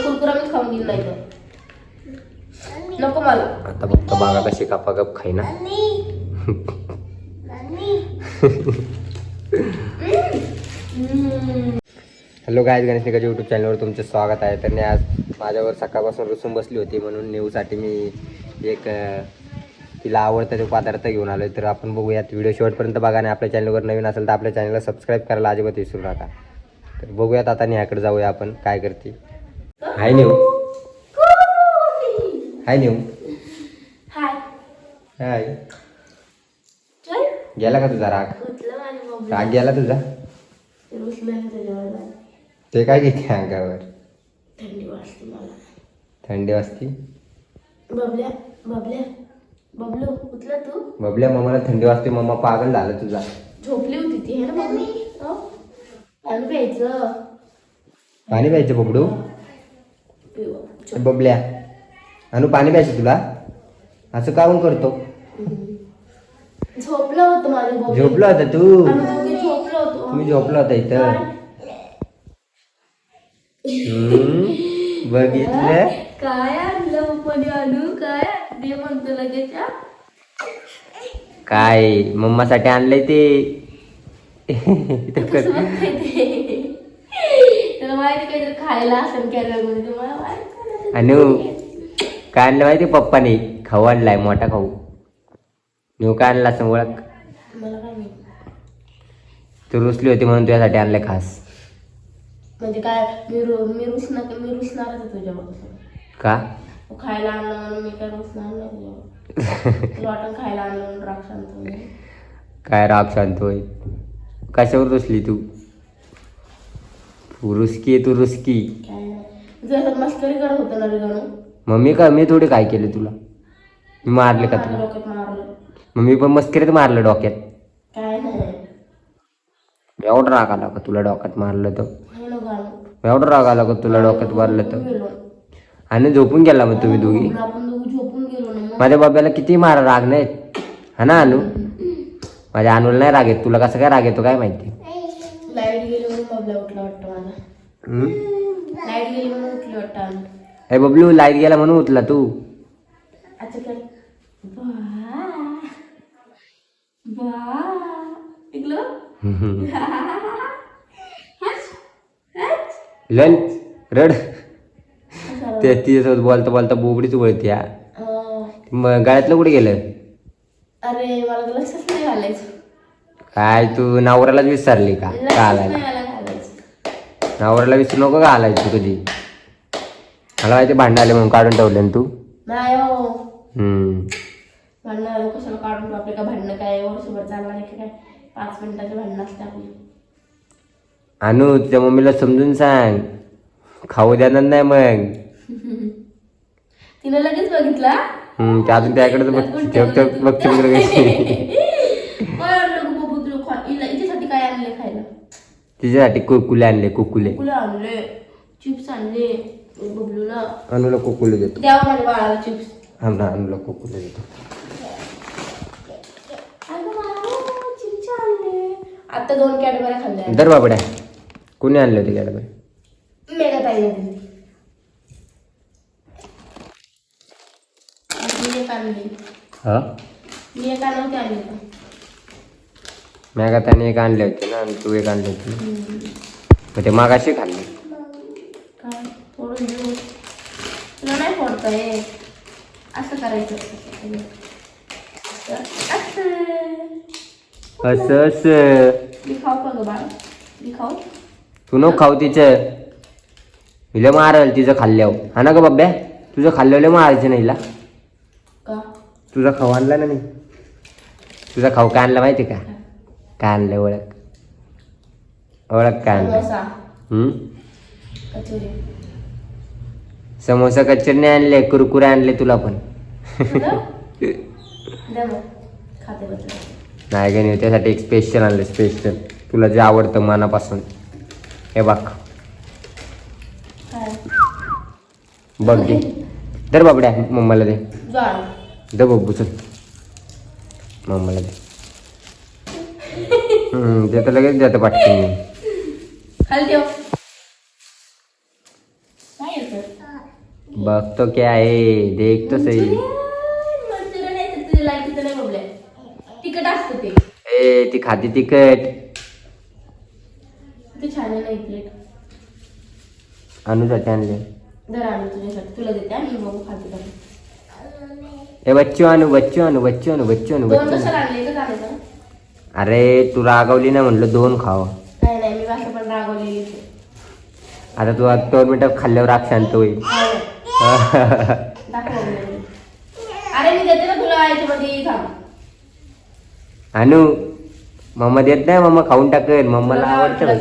कुरकुरा मी खाऊन घेईन नाही तर नको मला. आता फक्त बागा कशी कापाकाप खाई ना. हॅलो गाईज, गणेश निकाच्या यूट्यूब चॅनलवर तुमचं स्वागत आहे. तर आज माझ्यावर सकाळपासून रुसून बसली होती म्हणून न्यूजसाठी मी एक तिला आवडता तो पदार्थ घेऊन आलो. तर आपण बघूयात, व्हिडिओ शेवटपर्यंत बघा आणि आपल्या चॅनलवर नवीन असेल तर आपल्या चॅनलला सबस्क्राईब करायला अजिबात विसरू नका. तर बघूयात आता नेहाकडे जाऊया आपण काय करते. हाय नेऊ, हाय नेऊ, हाय. गेला का तुझा राग? राग गेला तुझा? ते काय घेते अंगावर? थंडी वाजते मला. थंडी वाजती? बबल्या बबल्या बबलू उठला तू? बबल्या, मम्माला थंडी वाजते. मम्मा पागल झाला तुझा. झोपली होती ती है ना मम्मी? पाणी प्यायचं. पाणी प्यायचं बबडू? बबल्या अनु पाणी प्यायचं तुला? असं काऊन करतो? झोपलं होतं माझं बबलू. झोपला होता तू? झोपलो होतो. तुम्ही झोपला होता इथं? बघितलं काय आणलं पणी आणू? काय दे म्हणतो लगेच. काय मम्मासाठी आणलंय ते? त्याला माहिती काहीतरी खायला असेल कॅरेमध्ये. तुम्हाला माहिती अनु काय आणलं माहिती? पप्पाने खाऊ आणलाय, मोठा खाऊ. नेऊ काय आणला असं ओळख? मला काय माहिती. तू रुसली होती म्हणून तुझ्यासाठी आणलंय खास. म्हणजे काय मी रुसणारच आहे तुझ्याबरोबर. का? खायला आणलं म्हणून मी काय रुसणार नाही तुझ्यावर. वाटण खायला आणलं म्हणून राग शांत. काय राग शांत होय? कशावर रुसली तू? रुसकी तू रुसकी. काय नाही, जर मस्करी करत होतं ना रे गणू. मम्मी का मी थोडी काय केलं तुला? मी मारले का तुला? डोक्यात मारलं. मम्मी पण मस्करीत मारलं डोक्यात. काय नाही एवढं राग आला का तुला डोक्यात मारलं तर? हे ना गणू. एवढं राग आला का तुला डोक्यात मारलं तर? गेलो आणि झोपून गेला मग तुम्ही दोघी? आपण दोघं झोपून गेलो ना मग. माझ्या बाब्याला किती मारा राग नाही हा ना अनु? माझ्या अनुला नाही राग येत, तुला कसं काय राग येतो काय माहिती? लाईट गेली म्हणून बबल्या उठला वाटतं मला. लाईट गेली म्हणून उठली वाटतं अनु. अरे बबलू, लाईट गेला म्हणून उठला तू? अच्छा काय बा टिकलं. लन रड. ते तिच्यासोबत बोलता बोलता बोबडीच वळती. मग गळ्यातलं कुठे गेलं? अरे मला तर लक्षच नाही घालायचं. काय तू नवऱ्यालाच विसरली का? लक्षच घालायला नाही मला घालायचं. नवऱ्याला विसरू नको घालायचं कधी. मला माहिती भांडण आले म्हणून काढून ठेवले ना तू. नाही हो, भांडणं आलं कशाला काढून आपले का? भांडणं काय वर्षभर चालणार आहे का? काय 5 मिनिटाचे भांडणं असते आपली. अनु तुझ्या मम्मीला समजून सांग, खाऊ देणार नाही मग. तिने लगेच बघितला. ते अजून त्याकडे बघते हिच्यासाठी काय आणले खायला? तिच्यासाठी कुकुले आणले. कुकुले आणले, चिप्स आणले बबलूला. अनुला कुकुले देतो. द्यावं माझ्या बाळाला चिप्स. अनुला कुकुले देतो. चिप्स आणले. आता 2 कॅडबऱ्या खाल्ल्या. दर बाबड्या, कोणी आणले होते कॅडबरी? मेघा ताईने दिली. मी एक आणली. हा, मी एक आणवते आणली का? मॅगा त्याने एक आणले होते ना आणि तू एक आणली होती. मग ते मागाशी खाल्ले. काय फोडून देऊ? तुला नाही फोडता ये. असं करायचं. असं मी खाऊ का ग बाळ? मी खाऊ? तू नको खाऊ तिचं. हिला मारल तिचं खाल्ल्यावर. हा ना ग बाब्या, तुझं खाल्ल्यावर मारायचं नाही हिला. का? तुझा खाऊ आणला ना मी. तुझा खाऊ काय आणला माहिती का? काय आणलं ओळख? ओळख काय आणलं? समोसा, कचोरी. समोसा कचोरी आणले, कुरकुरे आणले तुला पण. द्या मग, खाते बस. नाही गे नाही, त्यासाठी एक स्पेशल आणलं. स्पेशल तुला जे आवडतं मनापासून. हे बघ, काय? बघ दे. दर बाबड्या, मम्माला दे. जाण दे बघू, चल मम्माला दे. ते तर लगेच जातं पाठवून. खाली ठेव. काय येतं बघतो क्या आहे देख तो सही. मंचुरियन नाही तर तुझ्या लायकीचं नाही बघल्या. तिखट असतं ते. ए ती खाती तिखट. ते छान आहे नाही प्लेट. अनुसाठी आणले. जरा आणू तुझ्यासाठी. तुला देते आणि बघू खाते का. ए बच्चू आणू बच्चू आणू बच्चू आणू बच्चू आणू दोन बच्चू कशाला आणू. आणले एकच आणायचं ना? अरे तू रागवली ना म्हणलं 2 खाव. नाही नाही मी असं पण रागवलेली आहे. आता तू 2 मिनिटं खाल्ल्यावर राग शांत होईल. दाखव मी. अरे मी देते ना तुला याच्यामध्ये थांब. आणू मम्मा देत नाही मम्मा खाऊन टाकेल मम्माला आवडतं बघ.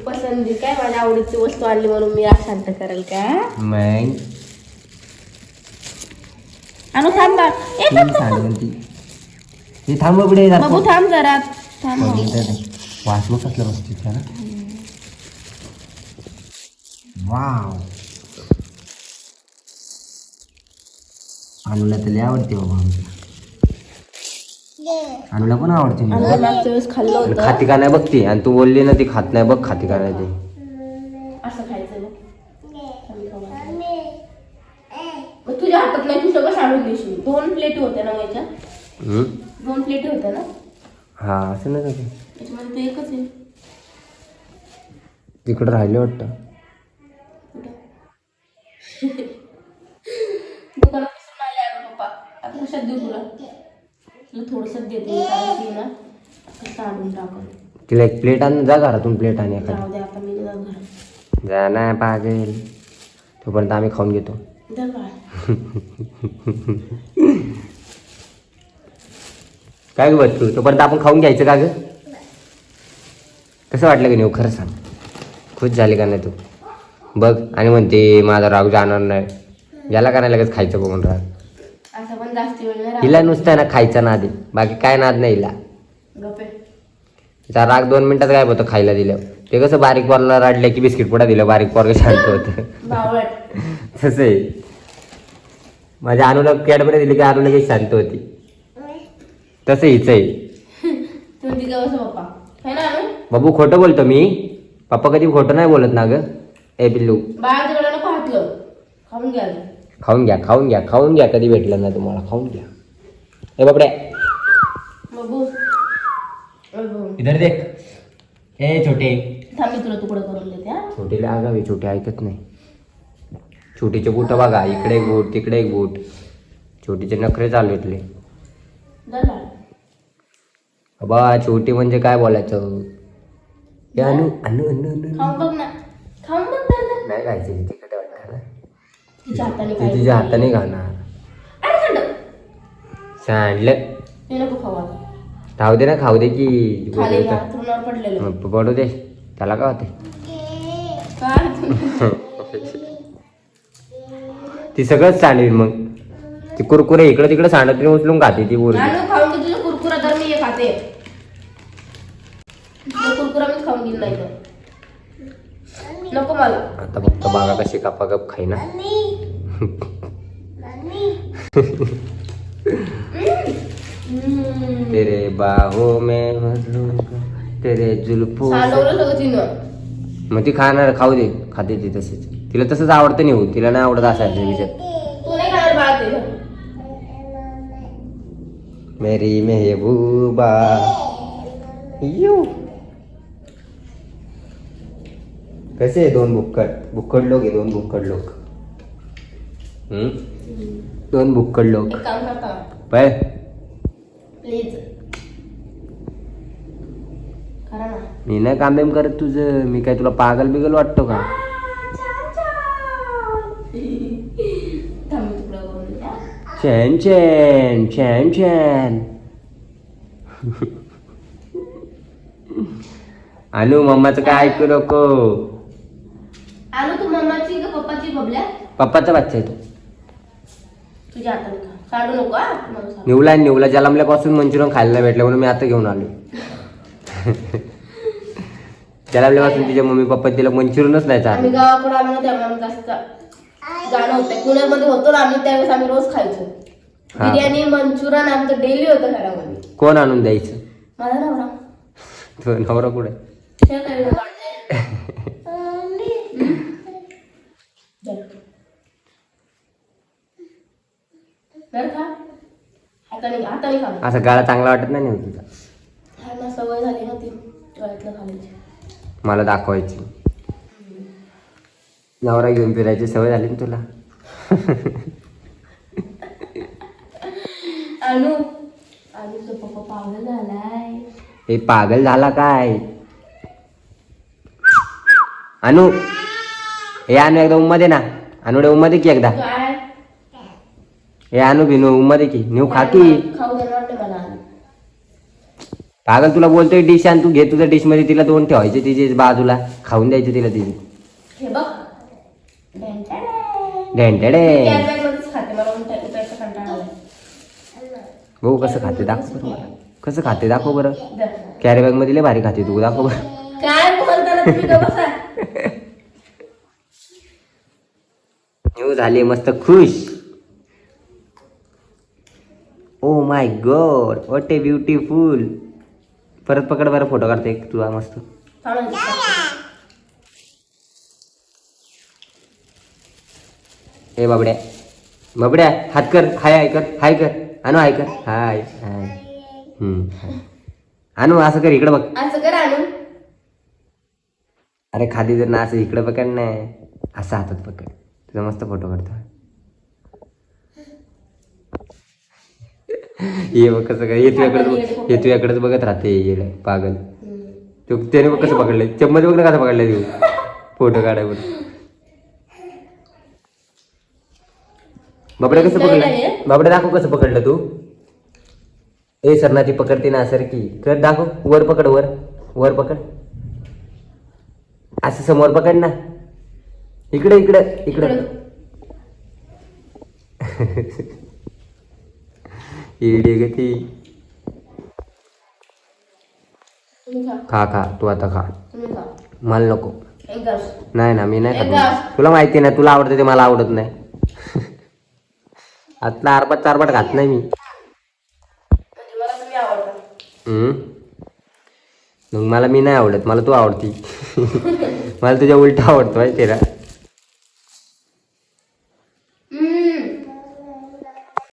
पसंती काय माझ्या आवडीची वस्तू आणली म्हणून मी आज शांत करेल का. मग आणू थांब बा. ए, थांब, थांब. सांडवंती हे थांब बबडे बाबू थांब जरा थांब. वास मग कसलं बसते ना. वाव अनुला तर लय आवडते बाबा. अनुला पण आवडते आणू मागच्या वेळेस खाल्लं आणि होतं. खाती का नाही बघती आणि तू बोलली ना ती खात नाही बघ खाती का नाही ती. असं खायचं बघ. मग तुझ्या हातात नाही तू सगळं सांडून देशील. 2 प्लेट होत्या ना माझ्या. 2 प्लेट होत्या ना. हा असं नाही का त्याच्यामध्ये ते एकच आहे. तिकडं राहिले वाटतं. दुकानात विसरून आले अरे पप्पा. आता कशात देऊ तुला. तुला थोडंसं देते कारण की ना असं सांडून टाकून. तिला एक प्लेट आण जा घरातून प्लेट आणि एखादी. जाऊ दे आता मी जाऊ घरात. जा ना पागेल तोपर्यंत आम्ही खाऊन घेतो. दर बाळ. काय ग बच्चू तोपर्यंत आपण खाऊन घ्यायचं का ग. कसं वाटलं की नाही खरं सांग. खुश झाली का नाही तू बघ आणि म्हणते माझा राग जाणार नाही. याला का नाही लगेच खायचं बघून राग. असं पण जास्ती वेळ नाही हिला नुसतं ना खायचा नाद आहे बाकी काय नाद नाही हिला. गप्पे. तिचा राग 2 मिनिटात गायब होतं खायला दिलं. ते कसं बारीक पोरला रडलं की बिस्किट पुडा दिलं बारीक पोरग शांत होतं. बावळट. तसं आहे. माझ्या अनुला कॅडबरी दिली की अनु लगेच शांत होती. तसं हिच आहे. तुम्ही तिघं बसा पप्पा. है ना आणू. बाबू खोटं बोलतो मी. पप्पा कधी खोटं नाही बोलत ना ग. ए पिल्लू बाळाच्या वेळेला पाहतलं. खाऊन घ्या आधी. खाऊन घ्या खाऊन घ्या खाऊन घ्या कधी भेटलं ना तुम्हाला खाऊन घ्या. ए बाबड्या बघू. बघू. इधर देख. ए छोटे थांब मी तुला तुकडं करून देते हा. छोटीला आगावी छोटे ऐकत नाही. छोटीचे बूट बघा इकडे एक बूट तिकडे एक बूट. छोटीचे नखरे चालू इथले. दर बाळ. बाबा छोटी म्हणजे काय बोलायचं. हे अनु अनु अनु अनु खाऊन बघ ना. खाऊन बघ दर. नाही खायचं तिकडे वाटतं ना. तिच्या हाताने ती खायचं. तिच्या हाताने खाणार. अरे थंड. सांडलं ते नको खाऊ आता. राहू दे ना खाऊ दे की खाली अंथरुणावर पडलेलं. मग पडू दे त्याला काय होते. काय. ती सगळंच सांडवीन मग. ती कुरकुरे इकडे तिकडे सांडत उचलून खाते ती बोलली. आणू खाऊन घे तुझं कुरकुरा तर मी हे खाते. तुझं कुरकुरा मी खाऊन घेईन नाही तर. नको मला. आता फक्त बागा कशी कापागप खाई ना. तेरे बाहों में मजलूंगा तेरे जुल्फों से. सांडवलं सगळं तिनं. मग ती खाणार खाऊ दे खाते ती तशीच. तिला तसंच आवडतं नाही हो. तिला नाही आवडत असायचं विचार. तू नाही खाणार बाळा ते. मेरी मेहबूबा यू. कसे आहे 2 बुक्कड लोक आहे 2 बुक्कड लोक. 2 बुक्कड लोक. एक काम करता पाय प्लीज. करा ना. मी नाही काम बिम करत तुझं. मी काय तुला पागल बिगल वाटतो का. थांब मी तुकडं करून देते हा. चॅन चॅन चॅन चॅन. अनु मम्माचं काय ऐकू नको. आणू तू मम्माची का पप्पाची बबल्या. पप्पाचा बच्चा आहे तो. तुझ्या हाताने खा. सांडू नको हा. मला सांग. निवला जलमल्यापासून मंचुरियन खायला भेटलं म्हणून मी आता घेऊन आलो. जलमल्यापासून तिच्या मम्मी पप्पा तिला मंचुरियनच नाही आम्ही चाललं. गावाकडे आलो ना त्यामुळे आम्ही जास्त जाणं होतं. पुण्यामध्ये होतो ना आम्ही त्यावेळेस आम्ही रोज खायचो. हा. बिर्याणी मंचुरियन आमचं डेली होतं घरामध्ये. कोण आणून द्यायचं. माझा नवरा. तो नवरा कुठे. हे काय काढते. चल तर खा. हाताने खा. असा गाळा चांगला वाटत नाही ना तुझा. हा ना, सवय झाली ना ती गळ्यातलं खाण्याची. मला दाखवायची. नवरा घेऊन फिरायची सवय झाली ना तुला. अनु अनुचा पप्पा पागल झालाय. हे पागल झाला काय? अनु हे अनु एकदा उम्मा ना. अनुडे उम्मा दे की एकदा. काय हे अनु भिनू उम्मा दे की नेऊ खाती. खाऊ द्यायला वाटतं मला. पागल तुला बोलतोय डिश आणि तू घे तुझ्या डिश मध्ये तिला 2 ठेवायचे तिचे बाजूला खाऊन द्यायचे तिला तिची. हे बघ ढेंटेडे मध्येच खाते. मला उठायचा कंटाळा आलाय. भाऊ कसं खाते दाखव बरं मला. कसं खाते दाखव बरं. दर. कॅरी बॅग मध्ये लय भारी खाते तू दाखव बरं. काय बोलता ना तुम्ही गं बसा. येऊ झाले मस्त खुश. Oh my God what A beautiful. परत पकड बरं फोटो काढते तुझा मस्त. ए बाबड्या बाबड्या हात कर. हाय कर. हाय कर. अनु हाय कर. हाय हाय. हाय. अनु असं कर इकडं बघ. असं कर आणून. अरे खाली जर ना असं इकडं पकड नाही असं हातात पकड. तुझा मस्त फोटो काढतो. ये बघ कसं काय. हे तुझ्याकडेच बघत राहते ये पागल. तो त्याने बघ कसं पकडलंय. चम्मच बघ ना कसं पकडलंय तू फोटो काढाय. बाबड्या कसं पकडलं. बाबड्या दाखव कसं पकडलं तू. ए सरना ती पकडते ना सर की कर दाखव. वर पकड. वर वर पकड. असं समोर पकड ना. इकडे इकडे इकडे. इडी ग ती. खा खा तू आता खा. मला नको. नाही ना मी नाही खात. तुला माहिती ना तुला आवडतं ते मला आवडत नाही. आतला आरबाट चारबाट खात नाही मी. मग मला मी नाही आवडत. मला तू आवडती. मला तुझ्या उलट आवडतो माहिती ना.